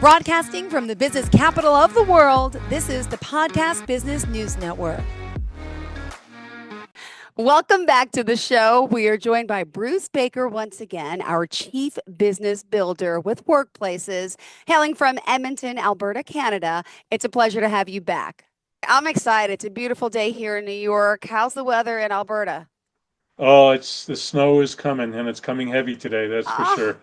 Broadcasting from the business capital of the world, this is the Podcast Business News Network. Welcome back to the show. We are joined by Bruce Baker once again, our Chief Business Builder with Workplaces, hailing from Edmonton, Alberta, Canada. It's a pleasure to have you back. I'm excited. It's a beautiful day here in New York. How's the weather in Alberta? Oh, the snow is coming, and it's coming heavy today, that's for Oh, sure.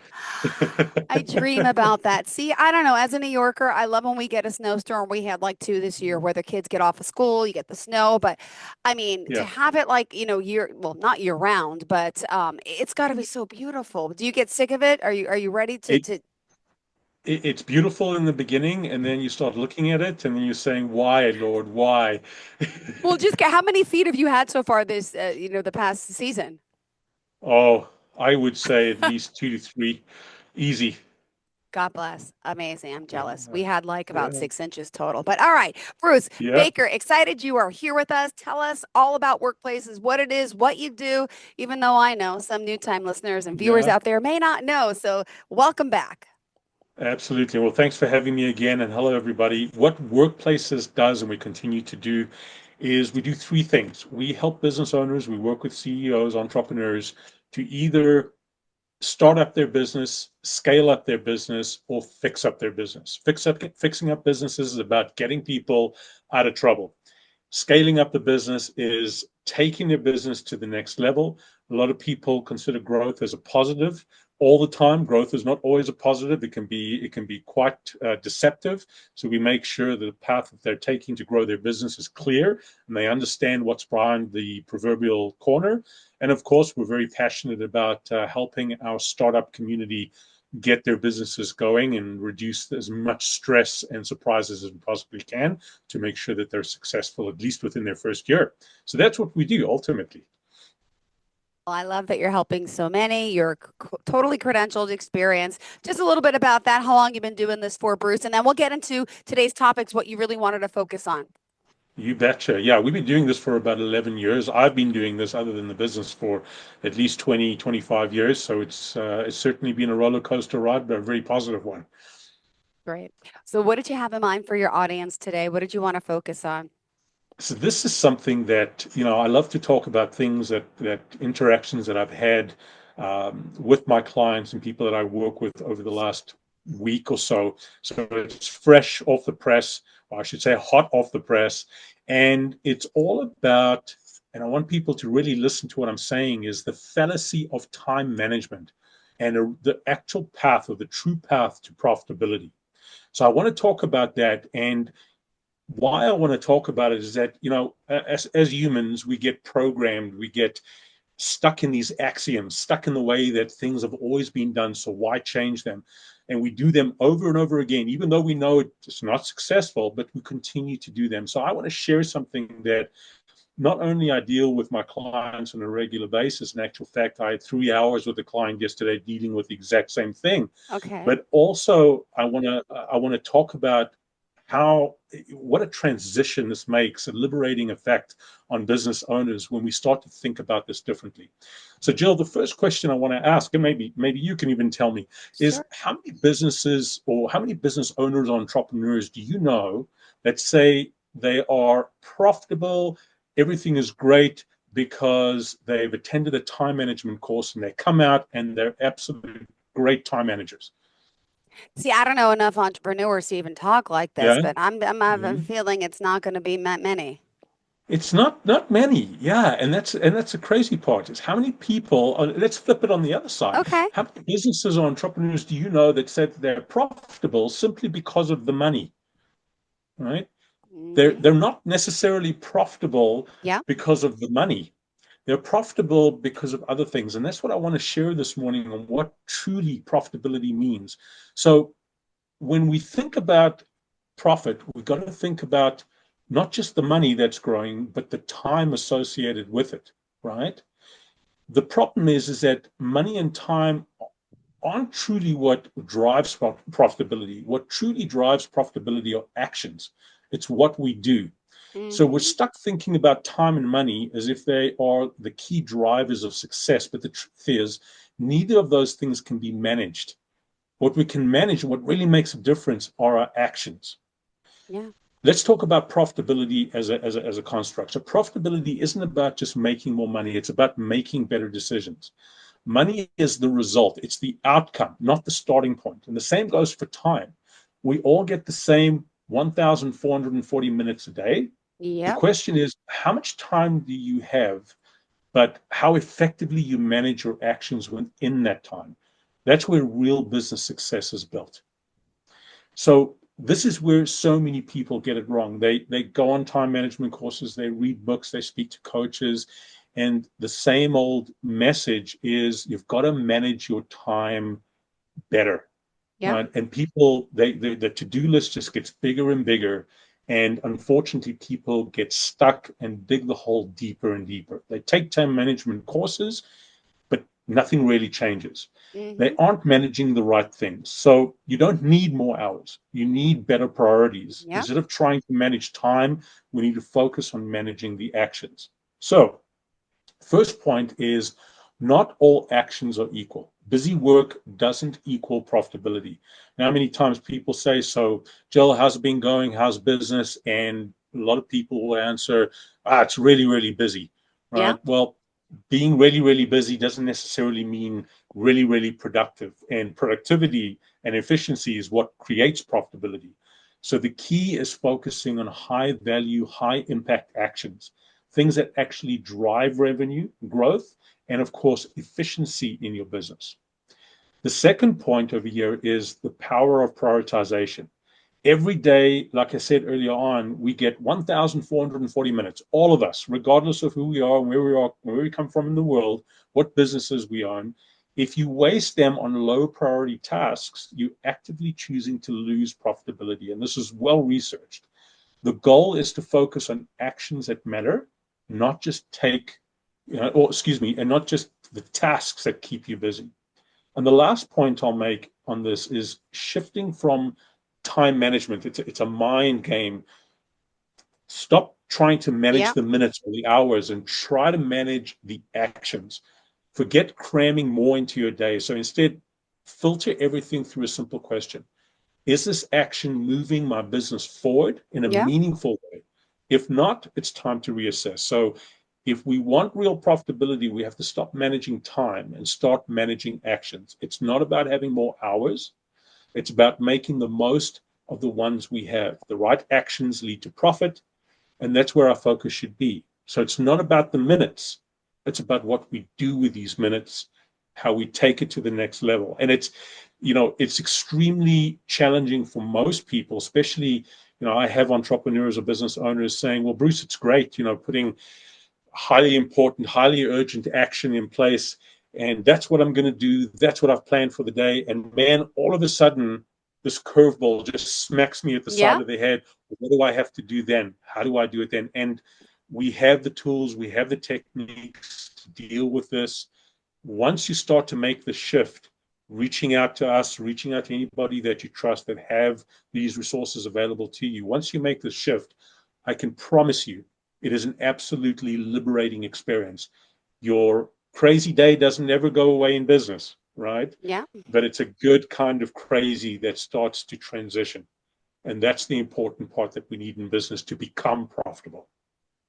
I dream about that. See, I don't know. As a New Yorker, I love when we get a snowstorm. We had like two this year where the kids get off of school, you get the snow. But I mean, to Yeah. have it like, not year round, but it's got to be so beautiful. Do you get sick of it? Are you ready It, to it's beautiful in the beginning, and then you start looking at it, and then you're saying, "Why, Lord, why?" well, just get how many feet have you had so far this, the past season? Oh, I would say at least 2 to 3, easy. God bless. Amazing. I'm jealous. Yeah, We had like about yeah, 6 inches total. But all right, Bruce yeah. Baker, excited you are here with us. Tell us all about Workplaces, what it is, what you do, even though I know some new time listeners and viewers Yeah. out there may not know. So welcome back. Absolutely. Well, thanks for having me again, and hello, everybody. What Workplaces does, and we continue to do, is we do three things. We help business owners, we work with CEOs, entrepreneurs to either start up their business, scale up their business, or fix up their business. Fixing up businesses is about getting people out of trouble. Scaling up the business is taking their business to the next level. A lot of people consider growth as a positive. All the time, growth is not always a positive. It can be quite deceptive. So we make sure that the path that they're taking to grow their business is clear, and they understand what's behind the proverbial corner. And of course, we're very passionate about helping our startup community get their businesses going and reduce as much stress and surprises as we possibly can to make sure that they're successful, at least within their first year. So that's what we do ultimately. Well, I love that you're helping so many. You're totally credentialed experience. Just a little bit about that, how long you've been doing this for, Bruce, and then we'll get into today's topics, what you really wanted to focus on. You betcha. Yeah, we've been doing this for about 11 years. I've been doing this other than the business for at least 20, 25 years. So it's certainly been a roller coaster ride, but a very positive one. Great. So what did you have in mind for your audience today? What did you want to focus on? So this is something that, I love to talk about things that interactions that I've had with my clients and people that I work with over the last week or so. So it's fresh off the press, or I should say hot off the press. And it's all about, and I want people to really listen to what I'm saying, is the fallacy of time management and the actual path, or the true path to profitability. So I want to talk about that. And why I want to talk about it is that, as humans, we get programmed, we get stuck in these axioms, stuck in the way that things have always been done. So why change them? And we do them over and over again, even though we know it's not successful, but we continue to do them. So I want to share something that not only I deal with my clients on a regular basis. In actual fact, I had 3 hours with a client yesterday dealing with the exact same thing. Okay. But also, I want to talk about how what a transition this makes, a liberating effect on business owners when we start to think about this differently. So, Jill, the first question I want to ask, and maybe you can even tell me, is Sure. how many businesses or how many business owners or entrepreneurs do you know that say they are profitable, everything is great because they've attended a time management course and they come out and they're absolute great time managers? See, I don't know enough entrepreneurs to even talk like this, Yeah. but I'm having a Mhm. feeling it's not going to be many. It's not many, yeah, and that's the crazy part is how many people. Let's flip it on the other side. Okay. How many businesses or entrepreneurs do you know that said they're profitable simply because of the money, right? They're Hmm. not necessarily profitable Yeah. because of the money. They're profitable because of other things, and that's what I want to share this morning on what truly profitability means. So when we think about profit, we've got to think about not just the money that's growing, but the time associated with it, right? The problem is that money and time aren't truly what drives profitability. What truly drives profitability are actions. It's what we do. So we're Hmm. stuck thinking about time and money as if they are the key drivers of success. But the truth is, neither of those things can be managed. What we can manage, what really makes a difference, are our actions. Yeah. Let's talk about profitability as a construct. So profitability isn't about just making more money. It's about making better decisions. Money is the result. It's the outcome, not the starting point. And the same goes for time. We all get the same 1,440 minutes a day. The Yep. question is, how much time do you have, but how effectively you manage your actions within that time? That's where real business success is built. So this is where so many people get it wrong. They go on time management courses, they read books, they speak to coaches, and the same old message is you've got to manage your time better, Yep. right? And people, the to-do list just gets bigger and bigger, and unfortunately, people get stuck and dig the hole deeper and deeper. They take time management courses, but nothing really changes. They Hmm. aren't managing the right things. So you don't need more hours. You need better priorities. Yep. Instead of trying to manage time, we need to focus on managing the actions. So, first point is not all actions are equal. Busy work doesn't equal profitability. Now, many times people say, so, Jill, how's it been going? How's business? And a lot of people will answer, it's really, really busy, Yeah. right? Well, being really, really busy doesn't necessarily mean really, really productive. And productivity and efficiency is what creates profitability. So the key is focusing on high value, high impact actions, things that actually drive revenue growth and, of course, efficiency in your business. The second point over here is the power of prioritization. Every day, like I said earlier on, we get 1,440 minutes, all of us, regardless of who we are, where we come from in the world, what businesses we own. If you waste them on low priority tasks, you're actively choosing to lose profitability. And this is well researched. The goal is to focus on actions that matter, not just and not just the tasks that keep you busy. And the last point I'll make on this is shifting from time management. It's a mind game. Stop trying to manage Yep. the minutes or the hours and try to manage the actions. Forget cramming more into your day. So instead, filter everything through a simple question. Is this action moving my business forward in a Yep. meaningful way? If not, it's time to reassess. So if we want real profitability, we have to stop managing time and start managing actions. It's not about having more hours. It's about making the most of the ones we have. The right actions lead to profit, and that's where our focus should be. So it's not about the minutes. It's about what we do with these minutes, how we take it to the next level. And it's extremely challenging for most people, especially, I have entrepreneurs or business owners saying, well, Bruce, it's great, putting highly important, highly urgent action in place. And that's what I'm going to do. That's what I've planned for the day. And man, all of a sudden, this curveball just smacks me at the side Yep. of the head. What do I have to do then? How do I do it then? And we have the tools, we have the techniques to deal with this. Once you start to make the shift, reaching out to us, reaching out to anybody that you trust that have these resources available to you, once you make the shift, I can promise you it is an absolutely liberating experience. Your crazy day doesn't ever go away in business, right? Yeah. But it's a good kind of crazy that starts to transition. And that's the important part that we need in business to become profitable.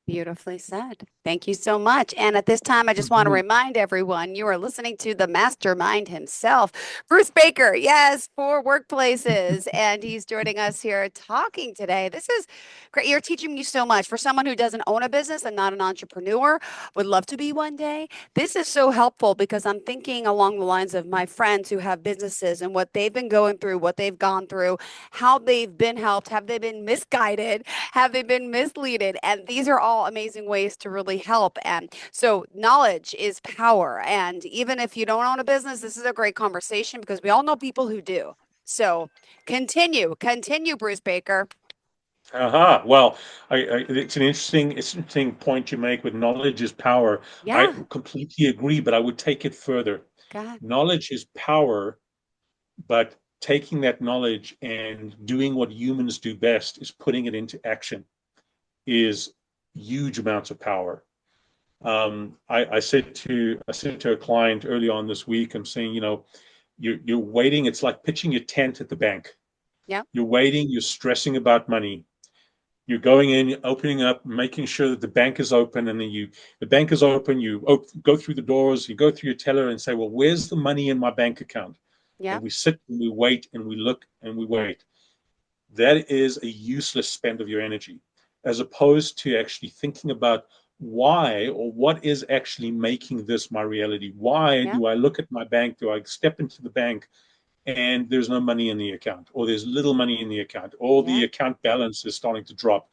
Beautifully said. Thank you so much. And at this time, I just want to Mhm. remind everyone you are listening to the mastermind himself, Bruce Baker. Yes, for workplaces. And he's joining us here talking today. This is great. You're teaching me so much. For someone who doesn't own a business and not an entrepreneur, would love to be one day. This is so helpful because I'm thinking along the lines of my friends who have businesses and what they've been going through, what they've gone through, how they've been helped, have they been misguided? Have they been misleaded? And these are all amazing ways to really help. And so knowledge is power. And even if you don't own a business, this is a great conversation because we all know people who do. So continue, Bruce Baker. Aha. Well, it's an interesting point you make with knowledge is power. I Yeah, completely agree, but I would take it further. God. Knowledge is power, but taking that knowledge and doing what humans do best is putting it into action is huge amounts of power. I said to a client early on this week, I'm saying, You're waiting. It's like pitching your tent at the bank. Yeah. You're waiting. You're stressing about money. You're going in, opening up, making sure that the bank is open, and then the bank is open. Go through the doors. You go through your teller and say, "Well, where's the money in my bank account?" Yeah. And we sit and we wait and we look and we wait. That is a useless spend of your energy, as opposed to actually thinking about why or what is actually making this my reality. Why Yeah. do I look at my bank? Do I step into the bank and there's no money in the account, or there's little money in the account, or the Yeah. account balance is starting to drop?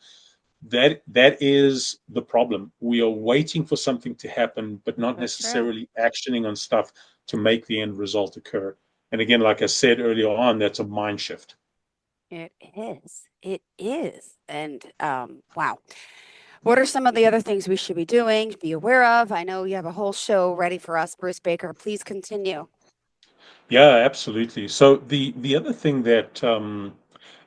That is the problem. We are waiting for something to happen, but not So true. necessarily actioning on stuff to make the end result occur. And again, like I said earlier on, that's a mind shift. It is. It is. And wow. What are some of the other things we should be doing, be aware of? I know you have a whole show ready for us, Bruce Baker. Please continue. Yeah, absolutely. So the other thing that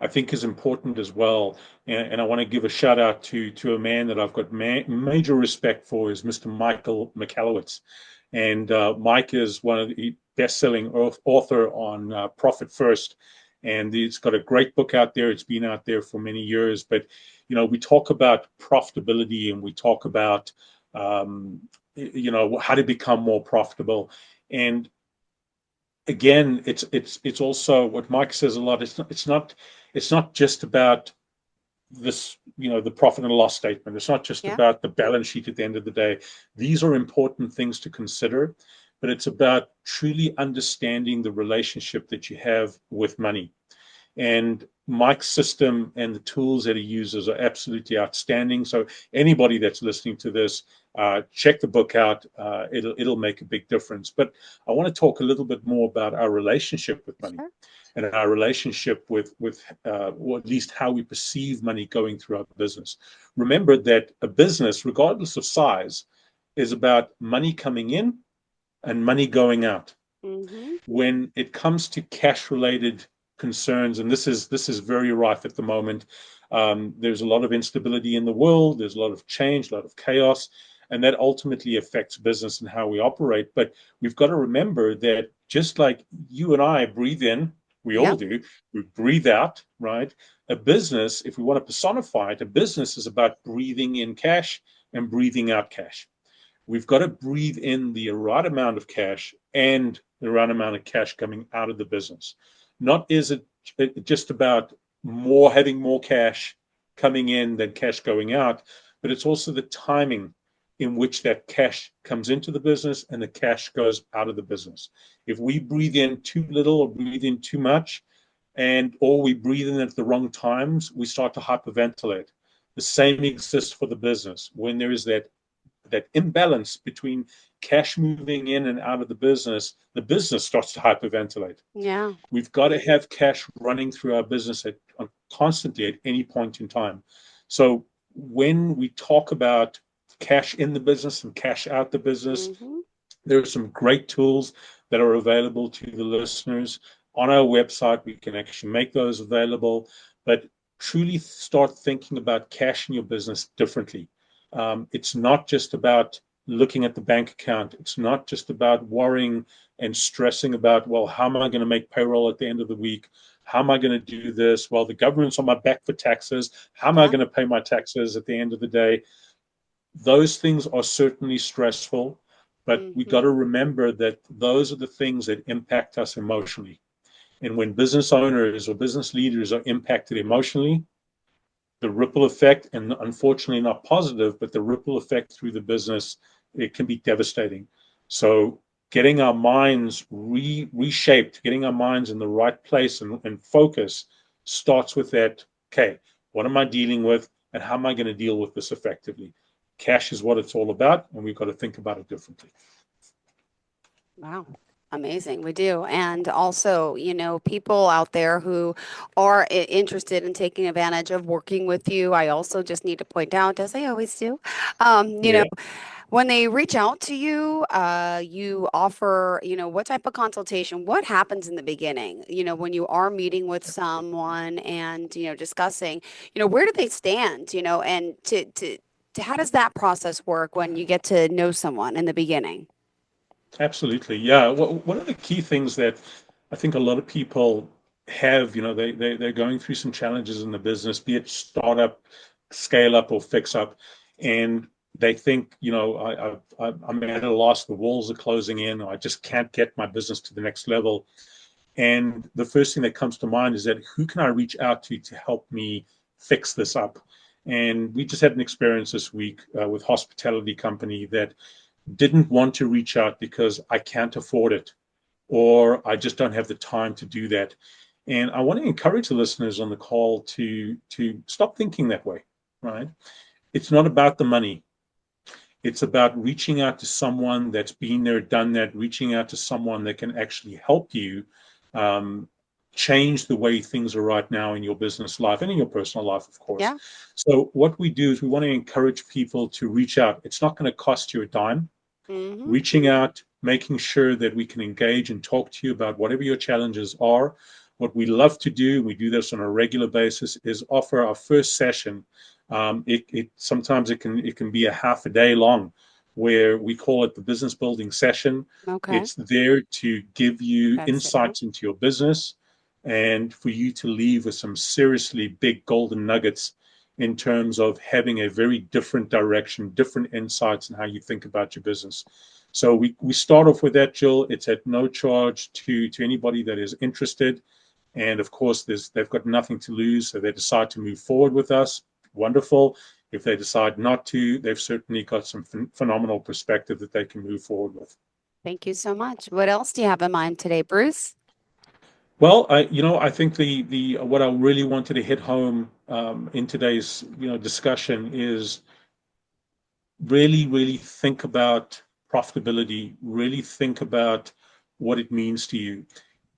I think is important as well, and I want to give a shout out to a man that I've got major respect for, is Mr. Michael Michalowicz. And Mike is one of the best-selling author on Profit First, and he's got a great book out there. It's been out there for many years. But we talk about profitability, and we talk about how to become more profitable. And again, it's also what Mike says a lot. It's not just about this, the profit and loss statement. It's not just Yeah. about the balance sheet at the end of the day. These are important things to consider, but it's about truly understanding the relationship that you have with money. And Mike's system and the tools that he uses are absolutely outstanding. So anybody that's listening to this, check the book out. It'll make a big difference. But I want to talk a little bit more about our relationship with money Sure. and our relationship with or at least how we perceive money going through our business. Remember that a business, regardless of size, is about money coming in and money going out. Mm-hmm. When it comes to cash related concerns, and this is very rife at the moment. There's a lot of instability in the world. There's a lot of change, a lot of chaos, and that ultimately affects business and how we operate. But we've got to remember that just like you and I breathe in, we all Yep. do, we breathe out, right? A business, if we want to personify it, a business is about breathing in cash and breathing out cash. We've got to breathe in the right amount of cash and the right amount of cash coming out of the business. Not is it just about having more cash coming in than cash going out, but it's also the timing in which that cash comes into the business and the cash goes out of the business. If we breathe in too little or breathe in too much, or we breathe in at the wrong times, we start to hyperventilate. The same exists for the business. When there is that imbalance between cash moving in and out of the business starts to hyperventilate. Yeah. We've got to have cash running through our business constantly at any point in time. So when we talk about cash in the business and cash out the business, Mm-hmm. there are some great tools that are available to the listeners on our website. We can actually make those available, but truly start thinking about cash in your business differently. It's not just about looking at the bank account. It's not just about worrying and stressing about, well, how am I going to make payroll at the end of the week? How am I going to do this? Well, the government's on my back for taxes. How am I Yeah. going to pay my taxes at the end of the day? Those things are certainly stressful, but we got Mm-hmm. to remember that those are the things that impact us emotionally. And when business owners or business leaders are impacted emotionally, the ripple effect, and unfortunately not positive, but the ripple effect through the business, it can be devastating. So getting our minds reshaped, getting our minds in the right place and focus starts with that. Okay, what am I dealing with, and how am I going to deal with this effectively? Cash is what it's all about, and we've got to think about it differently. Wow. Amazing. We do. And also, people out there who are interested in taking advantage of working with you, I also just need to point out, as I always do, you know, Yeah, when they reach out to you, you offer, what type of consultation? What happens in the beginning? When you are meeting with someone and, discussing, where do they stand, and to how does that process work when you get to know someone in the beginning? absolutely. Yeah. One of the key things that I think a lot of people have, they're going through some challenges in the business, be it startup, scale up, or fix up, and they think, I'm at a loss. The walls are closing in. I just can't get my business to the next level. And the first thing that comes to mind is that who can I reach out to help me fix this up? And we just had an experience this week with hospitality company that didn't want to reach out because I can't afford it or I just don't have the time to do that. And I want to encourage the listeners on the call to stop thinking that way, right? It's not about the money. It's about reaching out to someone that's been there, done that, reaching out to someone that can actually help you um, change the way things are right now in your business life and in your personal life, of course. Yeah. So what we do is we want to encourage people to reach out. It's not going to cost you a dime. Mm-hmm. Reaching out, making sure that we can engage and talk to you about whatever your challenges are. What we love to do, we do this on a regular basis, is offer our first session. Sometimes it can be a half a day long, where we call it the business building session. Okay. It's there to give you That's it. Yeah. insights into your business and for you to leave with some seriously big golden nuggets in terms of having a very different direction, different insights in how you think about your business. So we start off with that, Jill. It's at no charge to anybody that is interested. And of course, they've got nothing to lose. So they decide to move forward with us. Wonderful. If they decide not to, they've certainly got some phenomenal perspective that they can move forward with. Thank you so much. What else do you have in mind today, Bruce? Well, I think the what I really wanted to hit home in today's discussion is really think about profitability. Really think about what it means to you.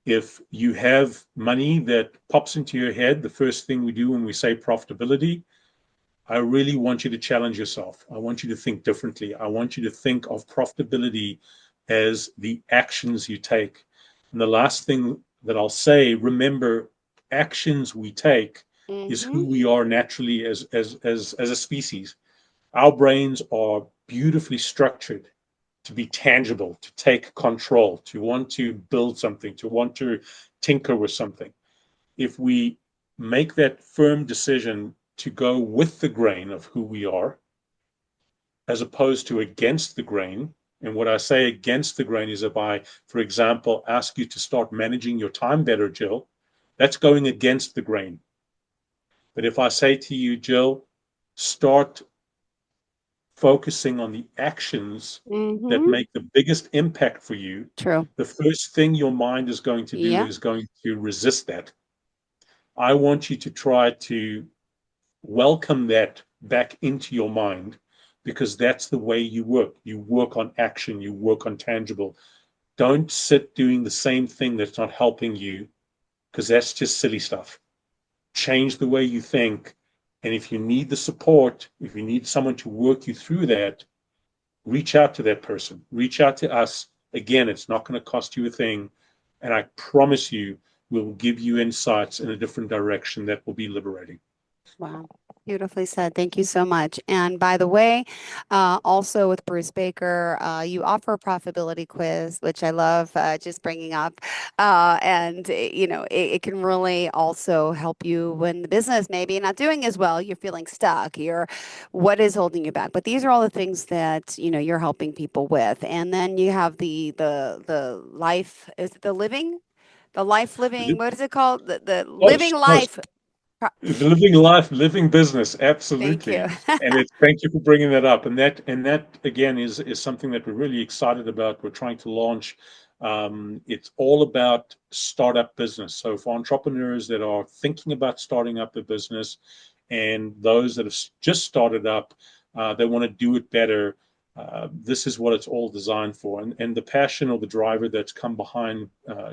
If you have money that pops into your head, the first thing we do when we say profitability, I really want you to challenge yourself. I want you to think differently. I want you to think of profitability as the actions you take. And the last thing that I'll say, remember, actions we take is Mm-hmm. who we are naturally as a species. Our brains are beautifully structured to be tangible, to take control, to want to build something, to want to tinker with something. If we make that firm decision to go with the grain of who we are, as opposed to against the grain, and what I say against the grain is if I, for example, ask you to start managing your time better, Jill, that's going against the grain. But if I say to you, Jill, start focusing on the actions that Mm-hmm. make the biggest impact for you, True. the first thing your mind is going to do Yeah. is going to resist that. I want you to try to welcome that back into your mind because that's the way you work. You work on action, you work on tangible. Don't sit doing the same thing that's not helping you because that's just silly stuff. Change the way you think. And if you need the support, if you need someone to work you through that, reach out to that person, reach out to us. Again, it's not going to cost you a thing. And I promise you, we'll give you insights in a different direction that will be liberating. Wow. Beautifully said. Thank you so much. And by the way, also with Bruce Baker, you offer a profitability quiz, which I love just bringing up. And, it can really also help you when the business maybe not doing as well, you're feeling stuck, what is holding you back. But these are all the things that, you're helping people with. And then you have the life, is it the life living, what is it called? The Oh, living no, life. living life, living business, Thank you. absolutely. And it's thank you for bringing that up. And that again is something that we're really excited about. We're trying to launch. It's all about startup business. So for entrepreneurs that are thinking about starting up a business, and those that have just started up, they want to do it better. This is what it's all designed for. And the passion or the driver that's come behind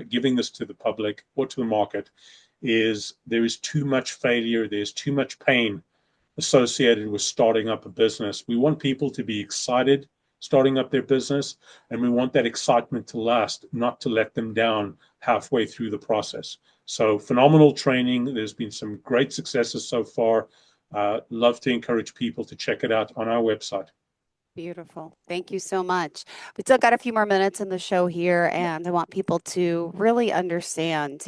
giving this to the public or to the market is there is too much failure, there's too much pain associated with starting up a business. We want people to be excited starting up their business, and we want that excitement to last, not to let them down halfway through the process. So, phenomenal training. There's been some great successes so far. Love to encourage people to check it out on our website. Beautiful. Thank you so much. We still got a few more minutes in the show here, and I want people to really understand,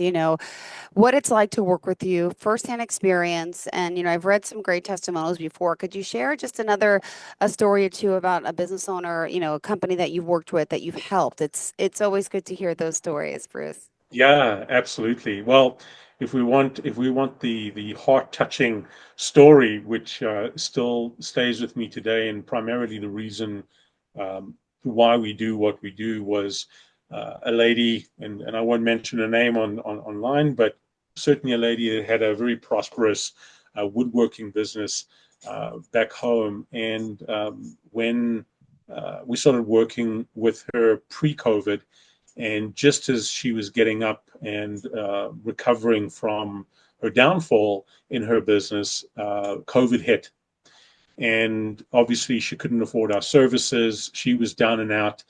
what it's like to work with you, firsthand experience. And, I've read some great testimonials before. Could you share just a story or two about a business owner, a company that you've worked with that you've helped? It's always good to hear those stories, Bruce. Yeah, absolutely. Well, if we want the heart-touching story, which still stays with me today, and primarily the reason why we do what we do was a lady, and I won't mention her name on online, but certainly a lady that had a very prosperous woodworking business back home, and when we started working with her pre-COVID. And just as she was getting up and recovering from her downfall in her business, COVID hit. And obviously, she couldn't afford our services. She was down and out.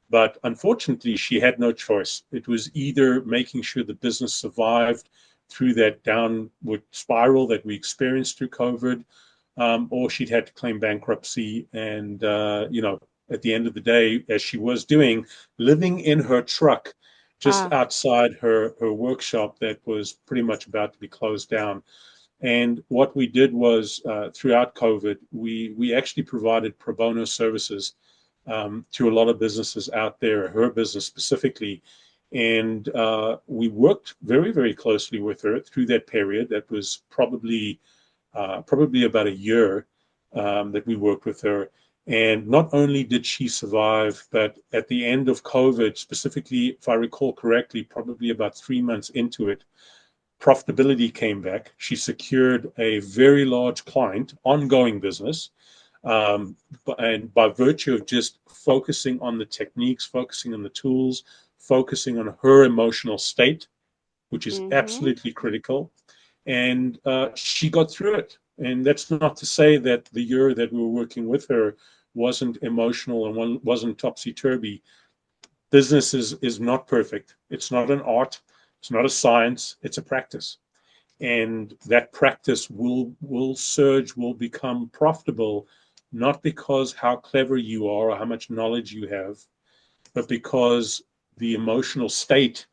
But unfortunately, she had no choice. It was either making sure the business survived through that downward spiral that we experienced through COVID, or she'd had to claim bankruptcy. And, at the end of the day, as she was doing, living in her truck just Ah, outside her workshop that was pretty much about to be closed down. And what we did was throughout COVID, we actually provided pro bono services to a lot of businesses out there, her business specifically. And we worked very, very closely with her through that period. That was probably about a year that we worked with her. And not only did she survive, but at the end of COVID, specifically, if I recall correctly, probably about 3 months into it, profitability came back. She secured a very large client, ongoing business. And by virtue of just focusing on the techniques, focusing on the tools, focusing on her emotional state, which is mm-hmm. absolutely critical, and she got through it. And that's not to say that the year that we were working with her wasn't emotional and wasn't topsy turvy. Business is not perfect. It's not an art. It's not a science. It's a practice, and that practice will surge, will become profitable, not because how clever you are or how much knowledge you have, but because the emotional state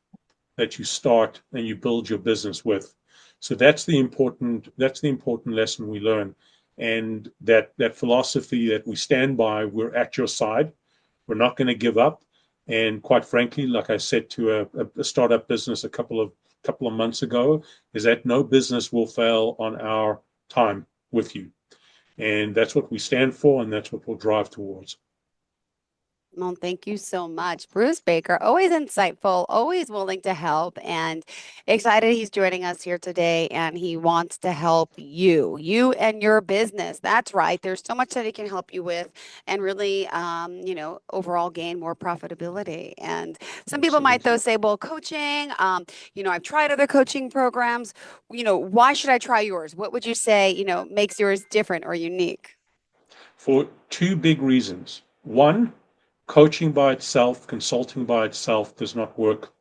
that you start and you build your business with. So that's the important lesson we learn, and that philosophy that we stand by. We're at your side. We're not going to give up. And quite frankly, like I said to a startup business a couple of months ago, is that no business will fail on our time with you. And that's what we stand for, and that's what we'll drive towards. Well, thank you so much. Bruce Baker, always insightful, always willing to help, and excited he's joining us here today. And he wants to help you and your business. That's right. There's so much that he can help you with and really, overall gain more profitability. And some people might, Absolutely. though, say, well, coaching, I've tried other coaching programs. Why should I try yours? What would you say, makes yours different or unique? For two big reasons. One, coaching by itself, consulting by itself does not work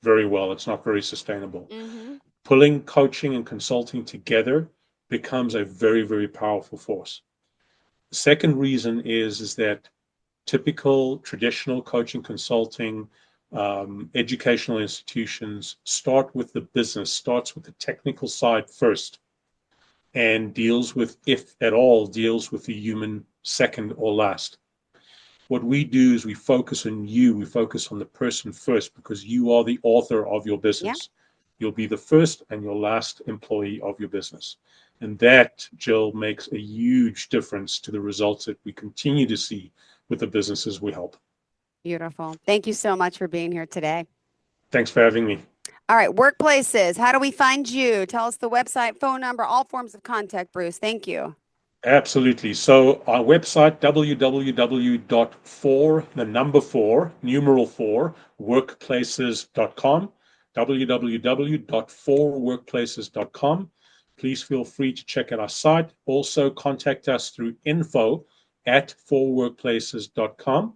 very well. It's not very sustainable. Mm-hmm. Pulling coaching and consulting together becomes a very, very powerful force. The second reason is that typical traditional coaching consulting educational institutions start with the business, starts with the technical side first, and deals with, if at all, deals with the human second or last. What we do is we focus on you, we focus on the person first, because you are the author of your Yeah. business. You'll be the first and your last employee of your business. And that, Jill, makes a huge difference to the results that we continue to see with the businesses we help. Beautiful. Thank you so much for being here today. Thanks for having me. All right, workplaces. How do we find you? Tell us the website, phone number, all forms of contact, Bruce. Thank you. Absolutely. So our website, www.4, the number four, numeral four, workplaces.com, www.4workplaces.com. Please feel free to check out our site. Also contact us through info@4workplaces.com.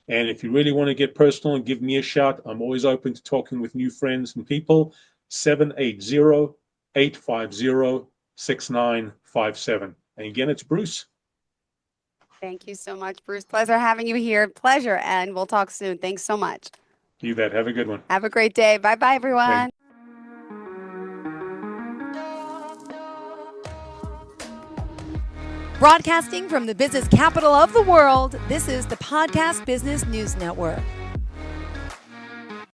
And if you really want to get personal and give me a shout, I'm always open to talking with new friends and people. 780-850-6957. And again, it's Bruce. Thank you so much, Bruce. Pleasure having you here. Pleasure. And we'll talk soon. Thanks so much. You bet. Have a good one. Have a great day. Bye bye, Bye. everyone. Broadcasting from the business capital of the world, this is the Podcast Business News Network.